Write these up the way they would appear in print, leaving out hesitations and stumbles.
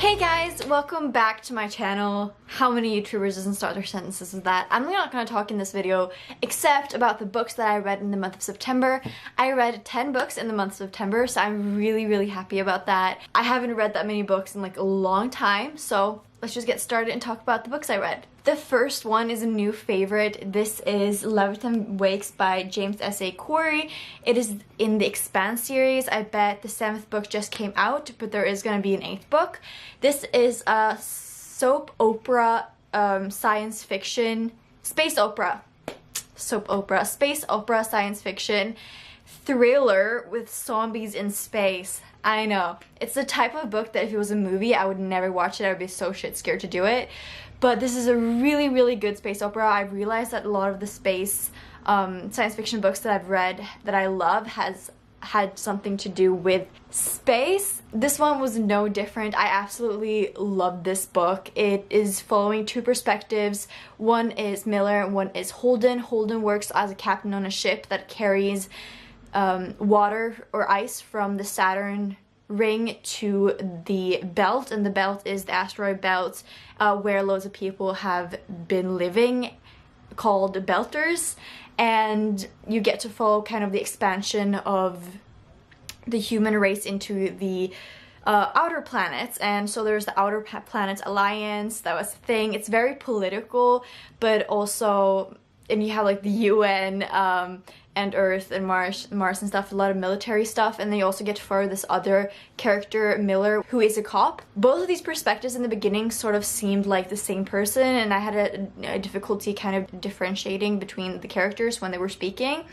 Hey guys, welcome back to my channel. How many YouTubers doesn't start their sentences with that? I'm really not going to talk in this video except about the books that I read in the month of September. I read 10 books in the month of September, so I'm really happy about that. I haven't read that many books in like a long time, so let's just get started and talk about the books I read. The first one is a new favorite. This is Leviathan Wakes by James S.A. Corey. It is in the Expanse series. I bet the 7th book just came out, but there is going to be an 8th book. This is a soap opera, science fiction, space opera, space opera, science fiction thriller with zombies in space. I know. It's the type of book that if it was a movie, I would never watch it. I would be so shit scared to do it. But this is a really good space opera. I've realized that a lot of the space science fiction books that I've read that I love has had something to do with space. This one was no different. I absolutely loved this book. It is following two perspectives. One is Miller and one is Holden. Holden works as a captain on a ship that carries water or ice from the Saturn ring to the belt, and the belt is the asteroid belt where loads of people have been living, called belters, and you get to follow kind of the expansion of the human race into the outer planets. And so there's the Outer Planets Alliance. That was a thing. It's very political, but also, and you have like the UN and Earth and Mars and stuff, a lot of military stuff, and then you also get to follow this other character, Miller, who is a cop. Both of these perspectives in the beginning sort of seemed like the same person, and I had a difficulty kind of differentiating between the characters when they were speaking.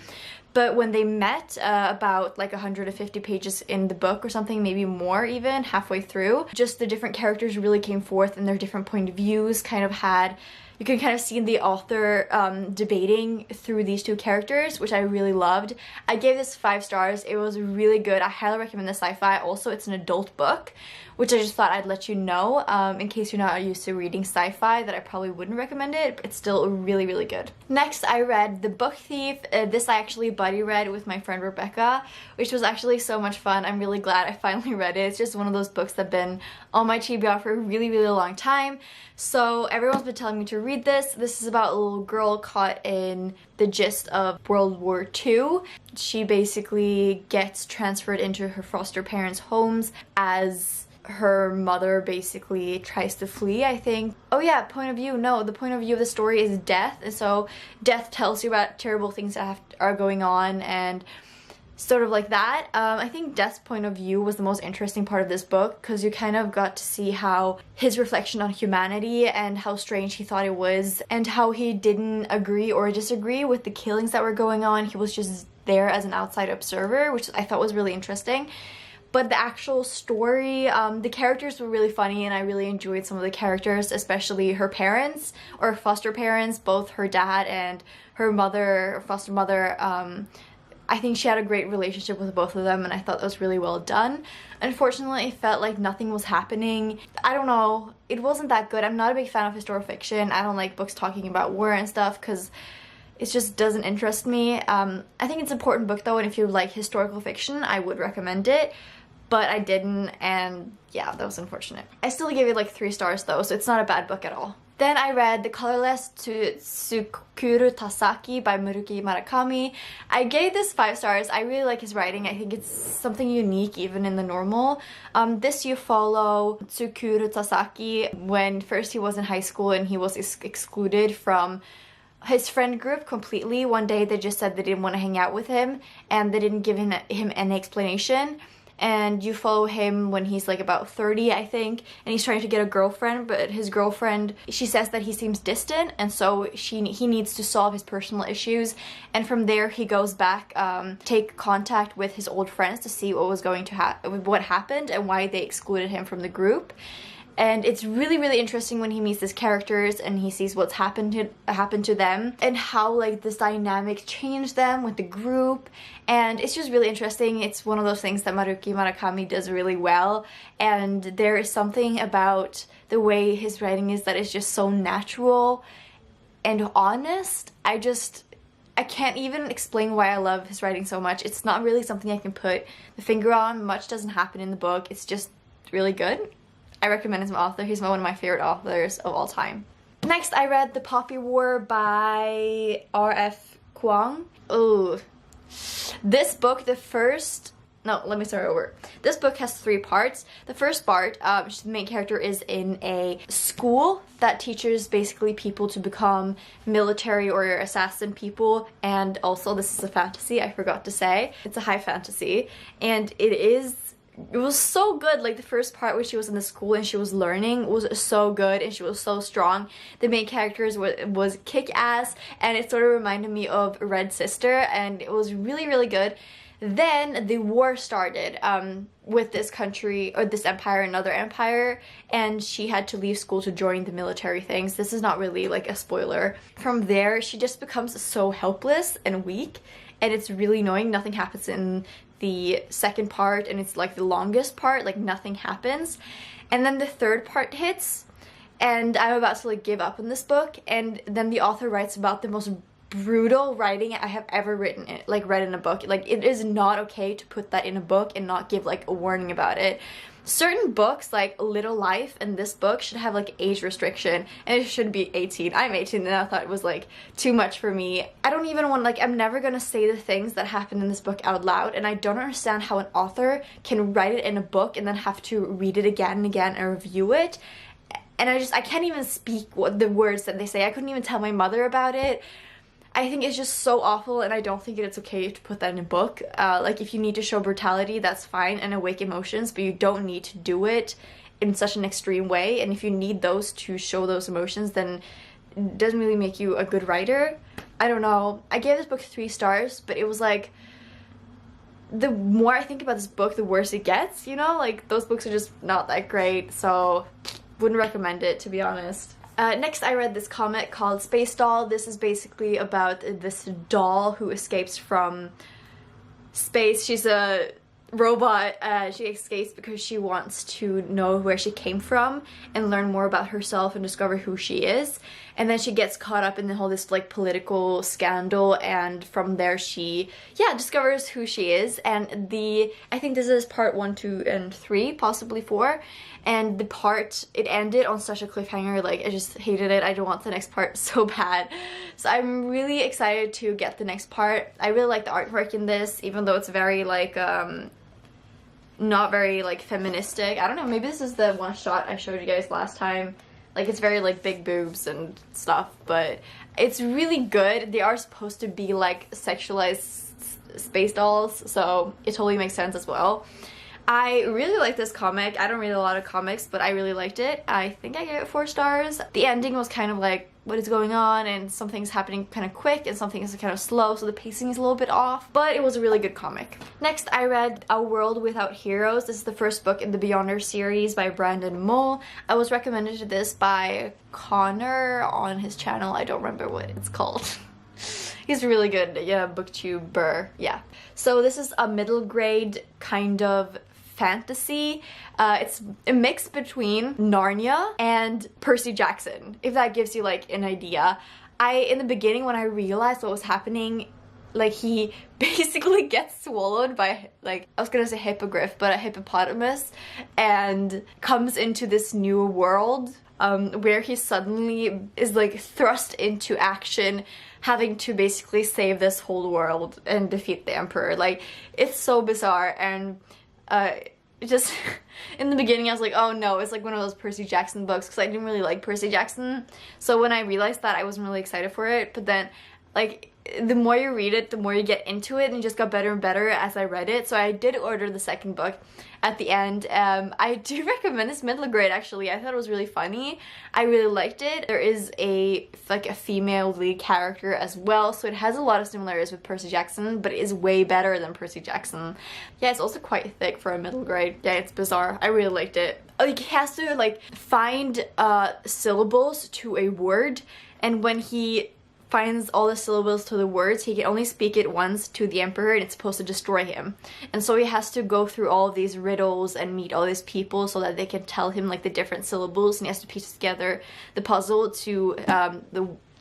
But when they met, about like 150 pages in the book or something, maybe more even, halfway through, just the different characters really came forth and their different point of views kind of had, you can kind of see the author debating through these two characters, which I really loved. I gave this 5 stars. It was really good. I highly recommend the sci-fi. Also, it's an adult book, which I just thought I'd let you know in case you're not used to reading sci-fi, that I probably wouldn't recommend it. It's still really good. Next, I read The Book Thief. This I actually buddy read with my friend Rebecca, which was actually so much fun. I'm really glad I finally read it. It's just one of those books that have been on my TBR for a really long time. So everyone's been telling me to read this. This is about a little girl caught in the gist of World War II. She basically gets transferred into her foster parents' homes as her mother basically tries to flee, I think. Oh yeah, point of view. No, the point of view of the story is death. And so death tells you about terrible things that are going on and sort of like that. I think Death's point of view was the most interesting part of this book, because you kind of got to see how his reflection on humanity and how strange he thought it was, and how he didn't agree or disagree with the killings that were going on. He was just there as an outside observer, which I thought was really interesting. But the actual story, the characters were really funny, and I really enjoyed some of the characters, especially her parents, or foster parents, both her dad and her mother, or foster mother. I think she had a great relationship with both of them, and I thought that was really well done. Unfortunately, it felt like nothing was happening. I don't know, it wasn't that good. I'm not a big fan of historical fiction. I don't like books talking about war and stuff, because it just doesn't interest me. I think it's an important book though, and if you like historical fiction, I would recommend it. But I didn't, and yeah, that was unfortunate. I still gave it like 3 stars though, so it's not a bad book at all. Then I read The Colorless to Tsukuru Tazaki by Muruki Murakami. I gave this 5 stars. I really like his writing. I think it's something unique even in the normal. This you follow Tsukuru Tazaki when first he was in high school and he was excluded from his friend group completely. One day they just said they didn't want to hang out with him, and they didn't give him any explanation. And you follow him when he's like about 30, I think, and he's trying to get a girlfriend, but his girlfriend, she says that he seems distant, and so he needs to solve his personal issues. And from there he goes back, take contact with his old friends to see what was going to what happened and why they excluded him from the group. And it's really interesting when he meets these characters and he sees what's happened to them, and how like this dynamic changed them with the group. And it's just really interesting. It's one of those things that Muruki Murakami does really well, and there is something about the way his writing is that is just so natural and honest. I can't even explain why I love his writing so much. It's not really something I can put the finger on. Much doesn't happen in the book. It's just really good. I recommend him as my author. He's one of my favorite authors of all time. Next, I read The Poppy War by R.F. Kuang. Oh, this book, let me start over. This book has 3 parts. The first part, the main character is in a school that teaches basically people to become military or assassin people, and also this is a fantasy, I forgot to say. It's a high fantasy, and it was so good. Like the first part where she was in the school and she was learning was so good, and she was so strong. The main characters was kick-ass, and it sort of reminded me of Red Sister, and it was really, really good. Then the war started with this country, or this empire, another empire, and she had to leave school to join the military things. This is not really like a spoiler. From there, she just becomes so helpless and weak, and it's really annoying. Nothing happens in the second part, and it's like the longest part, like nothing happens. And then the third part hits, and I'm about to like give up on this book, and then the author writes about the most brutal writing I have ever read in a book. Like, it is not okay to put that in a book and not give like a warning about it. Certain books, like Little Life and this book, should have like age restriction, and it should be 18. I'm 18 and I thought it was like too much for me. I don't even want, like, I'm never gonna say the things that happen in this book out loud, and I don't understand how an author can write it in a book and then have to read it again and again and review it. And I can't even speak what the words that they say. I couldn't even tell my mother about it. I think it's just so awful, and I don't think it's okay to put that in a book. Like, if you need to show brutality, that's fine, and awake emotions, but you don't need to do it in such an extreme way. And if you need those to show those emotions, then it doesn't really make you a good writer. I don't know. I gave this book 3 stars, but it was like, the more I think about this book, the worse it gets, you know? Like, those books are just not that great, so wouldn't recommend it, to be honest. Next, I read this comic called Space Doll. This is basically about this doll who escapes from space. She's a robot. She escapes because she wants to know where she came from and learn more about herself and discover who she is. And then she gets caught up in the whole this like political scandal, and from there she discovers who she is. And I think this is part 1, 2, and 3, possibly 4. And it ended on such a cliffhanger. Like, I just hated it. I don't want the next part so bad. So I'm really excited to get the next part. I really like the artwork in this, even though it's very like not very like feministic. I don't know, maybe this is the one shot I showed you guys last time. Like, it's very like big boobs and stuff, but it's really good. They are supposed to be like sexualized space dolls, so it totally makes sense as well. I really like this comic. I don't read a lot of comics, but I really liked it. I think I gave it 4 stars. The ending was kind of like, what is going on, and something's happening kind of quick and something is kind of slow, so the pacing is a little bit off, but it was a really good comic. Next, I read A World Without Heroes. This is the first book in the Beyonder series by Brandon Mole. I was recommended to this by Connor on his channel. I don't remember what it's called. He's really good, yeah, booktuber, yeah. So this is a middle grade kind of fantasy. It's a mix between Narnia and Percy Jackson, if that gives you like an idea. In the beginning, when I realized what was happening, like, he basically gets swallowed by, like, I was gonna say hippogriff, but a hippopotamus, and comes into this new world where he suddenly is like thrust into action, having to basically save this whole world and defeat the emperor. Like, it's so bizarre, and just in the beginning I was like, oh no, it's like one of those Percy Jackson books, because I didn't really like Percy Jackson. So when I realized that, I wasn't really excited for it, but then, like, the more you read it, the more you get into it, and it just got better and better as I read it. So I did order the second book at the end. I do recommend this middle grade, actually. I thought it was really funny. I really liked it. There is a female lead character as well, so it has a lot of similarities with Percy Jackson, but it is way better than Percy Jackson. Yeah, it's also quite thick for a middle grade. Yeah, it's bizarre. I really liked it. Like, he has to like find syllables to a word, and when he finds all the syllables to the words, he can only speak it once to the emperor, and it's supposed to destroy him. And so he has to go through all of these riddles and meet all these people so that they can tell him like the different syllables, and he has to piece together the puzzle to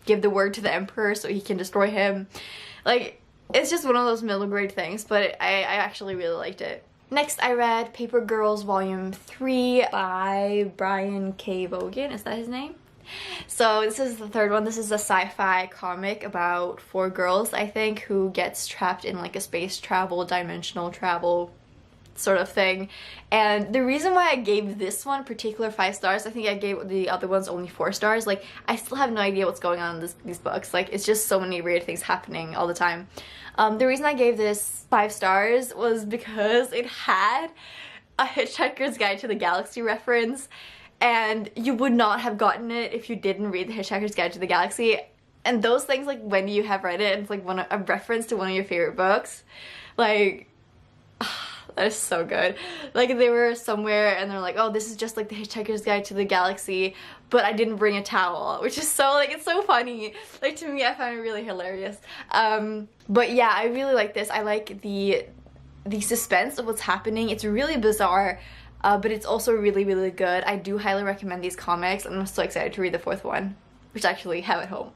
give the word to the emperor so he can destroy him. Like, it's just one of those middle grade things, but I actually really liked it. Next, I read Paper Girls Volume 3 by Brian K. Vaughan. Is that his name? So this is the third one. This is a sci-fi comic about 4 girls, I think, who gets trapped in like a space travel, dimensional travel sort of thing. And the reason why I gave this one particular 5 stars, I think I gave the other ones only 4 stars. Like, I still have no idea what's going on in these books. Like, it's just so many weird things happening all the time. The reason I gave this 5 stars was because it had a Hitchhiker's Guide to the Galaxy reference, and you would not have gotten it if you didn't read the Hitchhiker's Guide to the Galaxy. And those things, like, when you have read it, it's like a reference to one of your favorite books. Like, that is so good. Like, they were somewhere and they're like, oh, this is just like the Hitchhiker's Guide to the Galaxy, but I didn't bring a towel, which is so, like, it's so funny. Like, to me, I find it really hilarious. But yeah, I really like this. I like the suspense of what's happening. It's really bizarre, but it's also really, really good. I do highly recommend these comics, and I'm so excited to read the 4th one, which I actually have at home.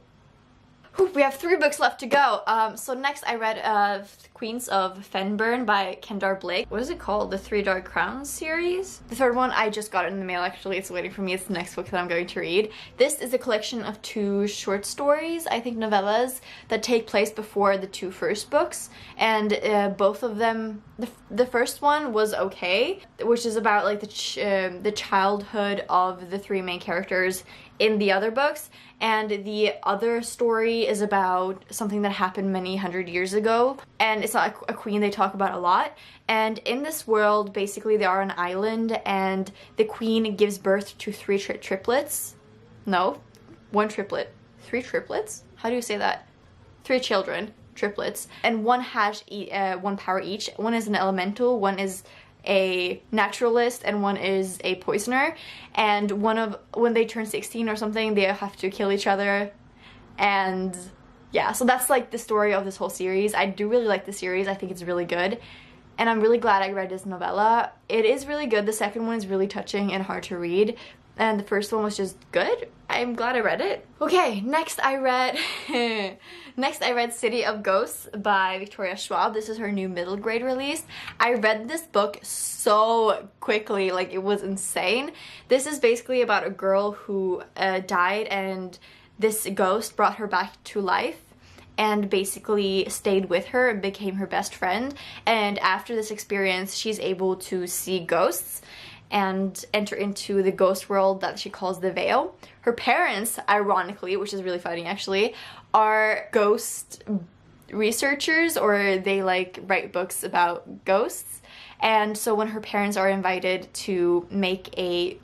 Whew, we have 3 books left to go. So next I read Queens of Fenburn by Kendar Blake. What is it called? The 3 Dark Crowns series? The 3rd one, I just got it in the mail actually. It's waiting for me. It's the next book that I'm going to read. This is a collection of 2 short stories, I think novellas, that take place before the 2 first books. And both of them, the first one was okay, which is about like the childhood of the 3 main characters in the other books, and the other story is about something that happened many hundred years ago, and it's not a queen they talk about a lot. And in this world, basically, they are on an island, and the queen gives birth to 3 triplets. No, 1 triplet. 3 triplets? How do you say that? 3 children, triplets, and one has 1 power each. One is an elemental, one is a naturalist, and one is a poisoner. And when they turn 16 or something, they have to kill each other. And yeah, so that's like the story of this whole series. I do really like the series. I think it's really good, and I'm really glad I read this novella. It is really good. The second one is really touching and hard to read, and the first one was just good. I'm glad I read it. Okay, next I read City of Ghosts by Victoria Schwab. This is her new middle grade release. I read this book so quickly, like it was insane. This is basically about a girl who died, and this ghost brought her back to life and basically stayed with her and became her best friend. And after this experience, she's able to see ghosts and enter into the ghost world that she calls the Veil. Her parents, ironically, which is really funny actually, are ghost researchers, or they like write books about ghosts. And so when her parents are invited to make a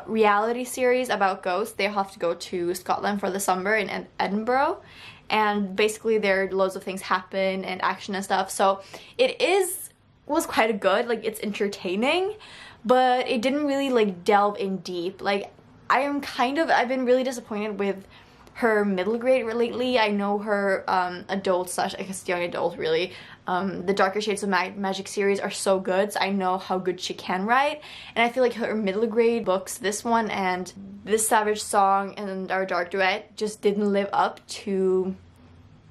reality series about ghosts, they have to go to Scotland for the summer in Edinburgh. And basically there are loads of things happen and action and stuff. So it was quite good, like it's entertaining, but it didn't really like delve in deep. Like I've been really disappointed with her middle grade lately. I know her adult / I guess young adult really, the Darker Shades of Magic series are so good, so I know how good she can write. And I feel like her middle grade books, this one and This Savage Song and Our Dark Duet, just didn't live up to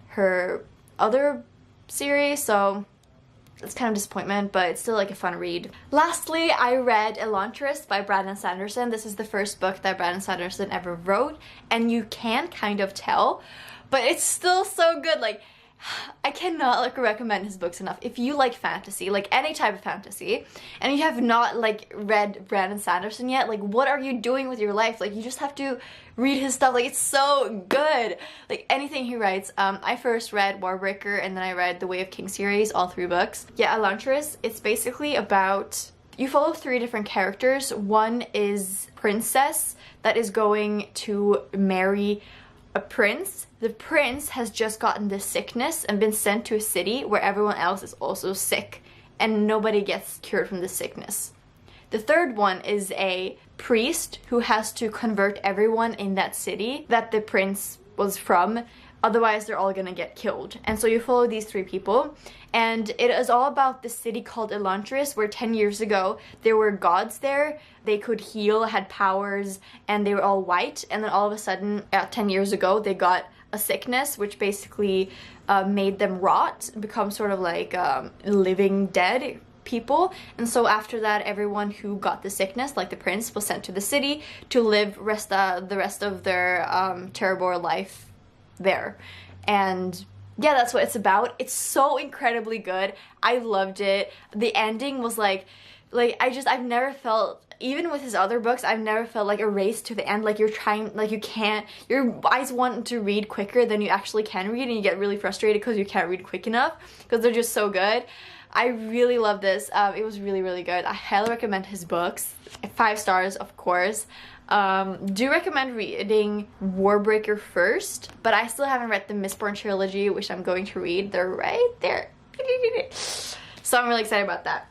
her other series, so it's kind of disappointment, but it's still like a fun read. Lastly, I read Elantris by Brandon Sanderson. This is the first book that Brandon Sanderson ever wrote, and you can kind of tell, but it's still so good. Like, I cannot like recommend his books enough. If you like fantasy, like any type of fantasy, and you have not like read Brandon Sanderson yet, like what are you doing with your life? Like you just have to read his stuff. Like it's so good. Like anything he writes. I first read Warbreaker, and then I read the Way of Kings series, all 3 books. Yeah, Elantris, it's basically about, you follow 3 different characters. One is princess that is going to marry a prince. The prince has just gotten this sickness and been sent to a city where everyone else is also sick, and nobody gets cured from the sickness. The third one is a priest who has to convert everyone in that city that the prince was from, otherwise they're all gonna get killed. And so you follow these 3 people, and it is all about the city called Elantris, where 10 years ago there were gods there. They could heal, had powers, and they were all white. And then all of a sudden, 10 years ago, they got a sickness which basically made them rot, become sort of like living dead people, and so after that everyone who got the sickness, like the prince, was sent to the city to live the rest of their terrible life there. And yeah, that's what it's about. It's so incredibly good. I loved it. The ending was like I've never felt, even with his other books, I've never felt like a race to the end. Like you're trying, like you can't, your eyes want to read quicker than you actually can read, and you get really frustrated because you can't read quick enough because they're just so good. I really love this. It was really, really good. I highly recommend his books. 5 stars, of course. Do recommend reading Warbreaker first, but I still haven't read the Mistborn trilogy, which I'm going to read. They're right there. So I'm really excited about that.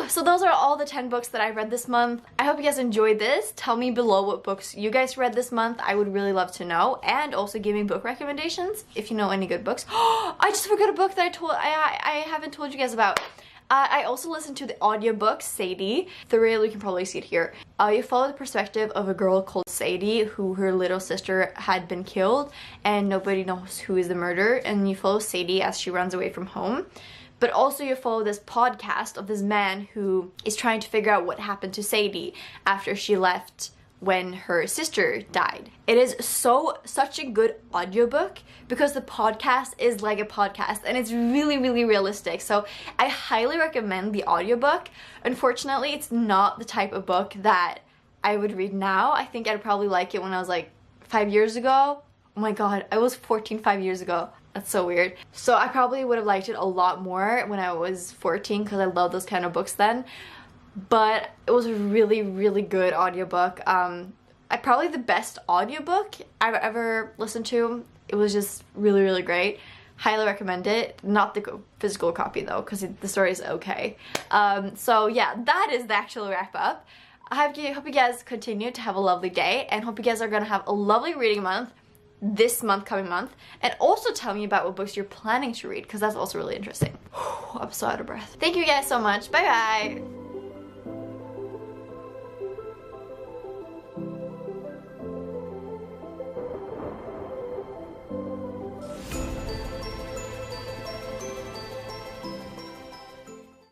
So those are all the 10 books that I read this month. I hope you guys enjoyed this. Tell me below what books you guys read this month. I would really love to know. And also give me book recommendations if you know any good books. I just forgot a book that I haven't told you guys about. I also listened to the audiobook Sadie. The reel, you can probably see it here. You follow the perspective of a girl called Sadie, who her little sister had been killed and nobody knows who is the murderer, and you follow Sadie as she runs away from home. But also you follow this podcast of this man who is trying to figure out what happened to Sadie after she left when her sister died. It is such a good audiobook because the podcast is like a podcast and it's really, really realistic. So I highly recommend the audiobook. Unfortunately, it's not the type of book that I would read now. I think I'd probably like it when I was like 5 years ago. Oh my god, I was 14 5 years ago. That's so weird. So I probably would have liked it a lot more when I was 14 because I love those kind of books then. But it was a really, really good audiobook. Probably the best audiobook I've ever listened to. It was just really, really great. Highly recommend it. Not the physical copy though, because the story is okay. So yeah, that is the actual wrap up. I hope you guys continue to have a lovely day, and hope you guys are gonna have a lovely reading month this month, coming month, and also tell me about what books you're planning to read because that's also really interesting. I'm so out of breath. Thank you guys so much. Bye bye.